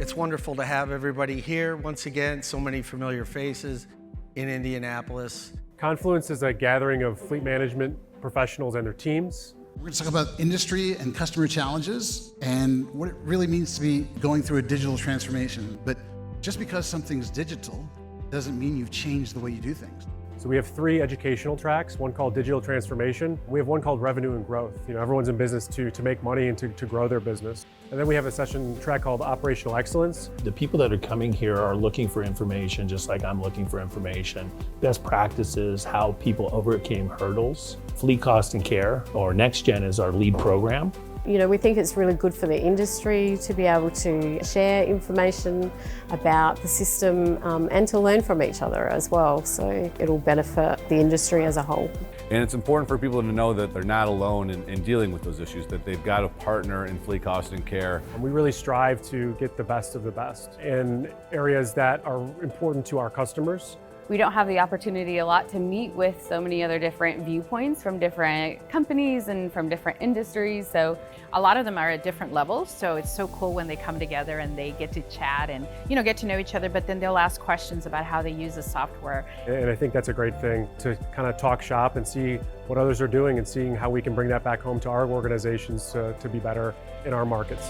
It's wonderful to have everybody here once again, so many familiar faces in Indianapolis. Confluence is a gathering of fleet management professionals and their teams. We're going to talk about industry and customer challenges and what it really means to be going through a digital transformation. But just because something's digital doesn't mean you've changed the way you do things. So we have 3 educational tracks, one called Digital Transformation. We have one called Revenue and Growth. Everyone's in business to make money and to grow their business. And then we have a session track called Operational Excellence. The people that are coming here are looking for information just like I'm looking for information. Best practices, how people overcame hurdles. Fleet Cost and Care, or Next Gen, is our lead program. We think it's really good for the industry to be able to share information about the system and to learn from each other as well. So it'll benefit the industry as a whole. And it's important for people to know that they're not alone in dealing with those issues, that they've got a partner in Fleet Cost and Care. We really strive to get the best of the best in areas that are important to our customers. We don't have the opportunity a lot to meet with so many other different viewpoints from different companies and from different industries. So a lot of them are at different levels. So it's so cool when they come together and they get to chat and get to know each other, but then they'll ask questions about how they use the software. And I think that's a great thing to kind of talk shop and see what others are doing and seeing how we can bring that back home to our organizations to be better in our markets.